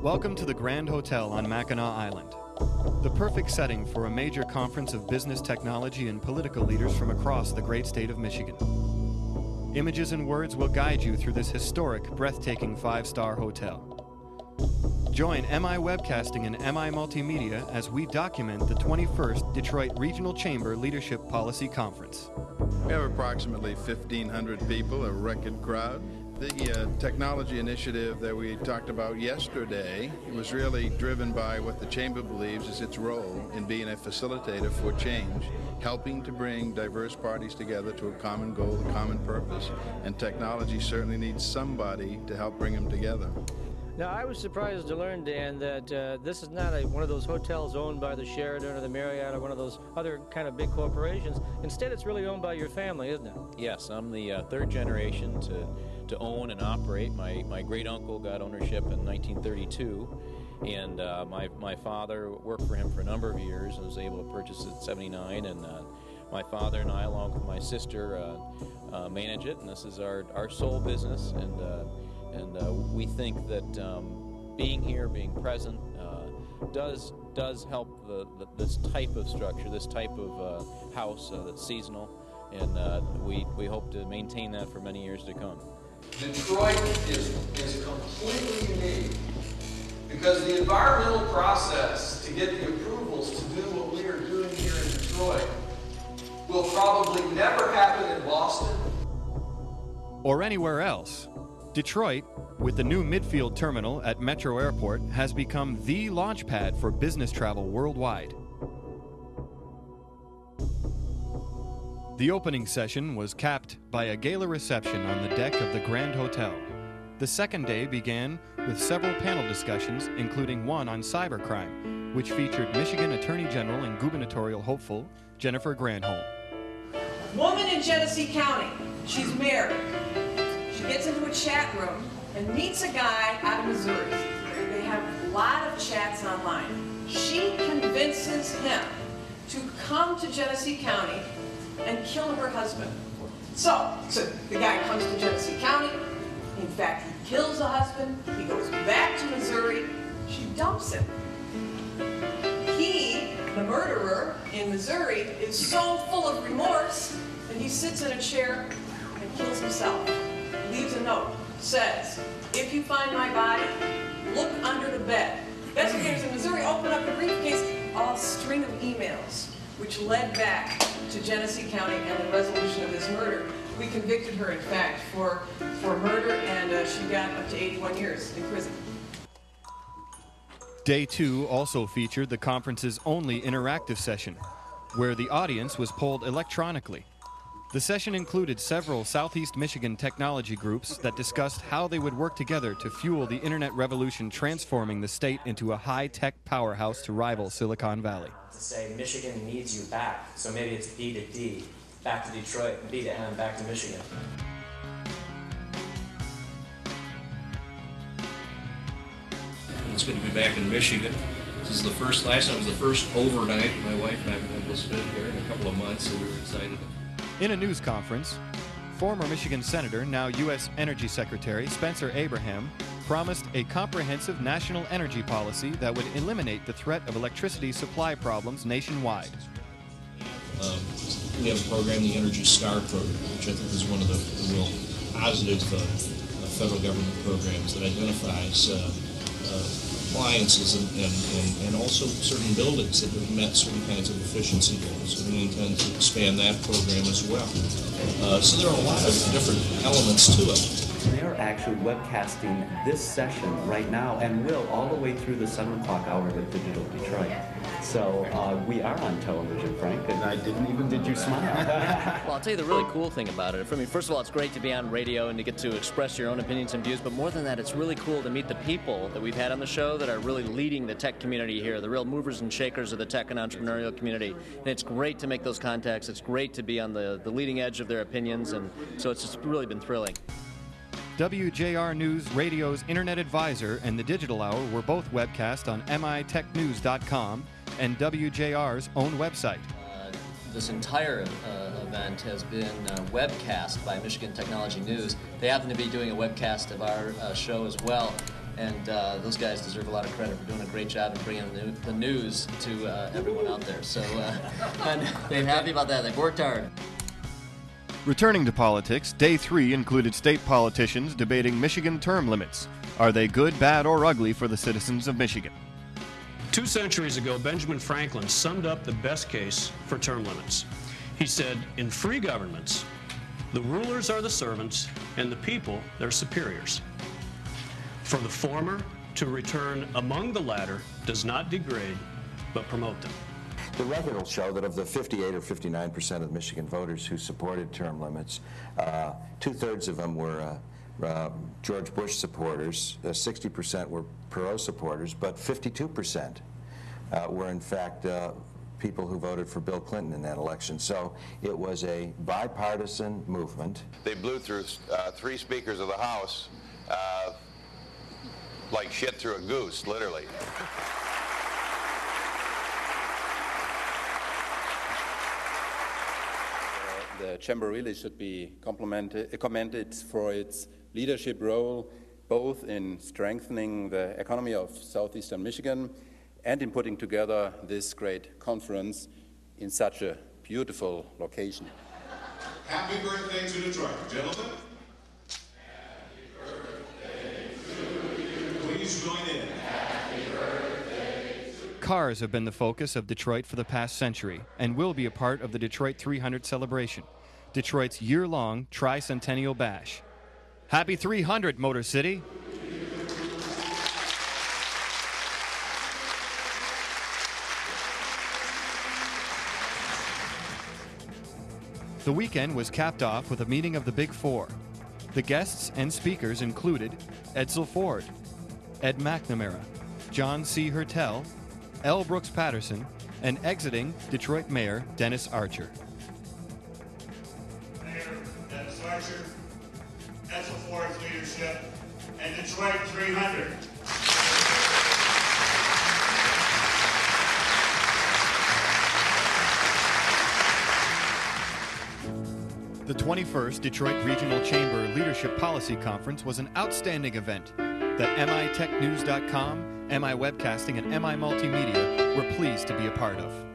Welcome to the Grand Hotel on Mackinac Island, the perfect setting for a major conference of business, technology, and political leaders from across the great state of Michigan. Images and words will guide you through this historic, breathtaking five-star hotel. Join MI Webcasting and MI Multimedia as we document the 21st Detroit Regional Chamber Leadership Policy Conference. We have approximately 1,500 people, a record crowd. The technology initiative that we talked about yesterday was really driven by what the Chamber believes is its role in being a facilitator for change, helping to bring diverse parties together to a common goal, a common purpose, and technology certainly needs somebody to help bring them together. Now, I was surprised to learn, Dan, that this is not one of those hotels owned by the Sheraton or the Marriott or one of those other kind of big corporations. Instead, it's really owned by your family, isn't it? Yes, I'm the third generation to own and operate. My great-uncle got ownership in 1932, and my father worked for him for a number of years and was able to purchase it in 79, and my father and I, along with my sister, manage it, and this is our sole business, and we think that being here, being present, does help this type of structure, this type of house that's seasonal, and we hope to maintain that for many years to come. Detroit is completely unique because the environmental process to get the approvals to do what we are doing here in Detroit will probably never happen in Boston or anywhere else. Detroit, with the new midfield terminal at Metro Airport, has become the launch pad for business travel worldwide. The opening session was capped by a gala reception on the deck of the Grand Hotel. The second day began with several panel discussions, including one on cybercrime, which featured Michigan Attorney General and gubernatorial hopeful Jennifer Granholm. Woman in Genesee County. She's married. She gets into a chat room and meets a guy out of Missouri. They have a lot of chats online. She convinces him to come to Genesee County and kill her husband. So the guy comes to Genesee County. In fact, he kills the husband. He goes back to Missouri. She dumps him. He, the murderer in Missouri, is so full of remorse that he sits in a chair and kills himself. Leaves a note, says, if you find my body, look under the bed. Investigators in Missouri open up the briefcase, a string of emails, which led back to Genesee County and the resolution of this murder. We convicted her, in fact, for murder, and she got up to 81 years in prison. Day 2 also featured the conference's only interactive session, where the audience was polled electronically. The session included several Southeast Michigan technology groups that discussed how they would work together to fuel the internet revolution, transforming the state into a high-tech powerhouse to rival Silicon Valley. To say Michigan needs you back, so maybe it's B to D, back to Detroit, and B to M, back to Michigan. It's good to be back in Michigan. This is last time was the first overnight. My wife and I have been able to spend here in a couple of months, so we were excited. In a news conference, former Michigan Senator, now U.S. Energy Secretary Spencer Abraham, promised a comprehensive national energy policy that would eliminate the threat of electricity supply problems nationwide. We have a program, the Energy Star program, which I think is one of the real positive federal government programs that identifies appliances and also certain buildings that have met certain kinds of efficiency goals. So we intend to expand that program as well. So there are a lot of different elements to it. they're actually webcasting this session right now and will all the way through the 7 o'clock hour with Digital Detroit. So we are on television, Frank. And I didn't even, did you smile? Well, I'll tell you the really cool thing about it. I mean, first of all, it's great to be on radio and to get to express your own opinions and views, but more than that, it's really cool to meet the people that we've had on the show that are really leading the tech community here, the real movers and shakers of the tech and entrepreneurial community. And it's great to make those contacts. It's great to be on the leading edge of their opinions, and so it's just really been thrilling. WJR News Radio's Internet Advisor and the Digital Hour were both webcast on mitechnews.com and WJR's own website. This entire event has been webcast by Michigan Technology News. They happen to be doing a webcast of our show as well, and those guys deserve a lot of credit for doing a great job in bringing the news to everyone out there. So I'm happy about that. They've worked hard. Returning to politics, Day 3 included state politicians debating Michigan term limits. Are they good, bad, or ugly for the citizens of Michigan? 2 centuries ago, Benjamin Franklin summed up the best case for term limits. He said, in free governments, the rulers are the servants and the people their superiors. For the former to return among the latter does not degrade, but promote them. The record will show that of the 58 or 59% of Michigan voters who supported term limits, 2/3 of them were George Bush supporters, 60% were Perot supporters, but 52% were in fact people who voted for Bill Clinton in that election. So it was a bipartisan movement. They blew through 3 speakers of the House like shit through a goose, literally. The chamber really should be commended for its leadership role, both in strengthening the economy of southeastern Michigan and in putting together this great conference in such a beautiful location. Happy birthday to Detroit, gentlemen. Happy birthday to you. Please join in. Happy birthday to you. Cars have been the focus of Detroit for the past century and will be a part of the Detroit 300 celebration, Detroit's year-long tricentennial bash. Happy 300, Motor City! The weekend was capped off with a meeting of the Big Four. The guests and speakers included Edsel Ford, Ed McNamara, John C. Hertel, L. Brooks Patterson, and exiting Detroit Mayor Dennis Archer. Mayor Dennis Archer, Edsel Ford's leadership, and Detroit 300. The 21st Detroit Regional Chamber Leadership Policy Conference was an outstanding event that mitechnews.com, MI Webcasting, and MI Multimedia were pleased to be a part of.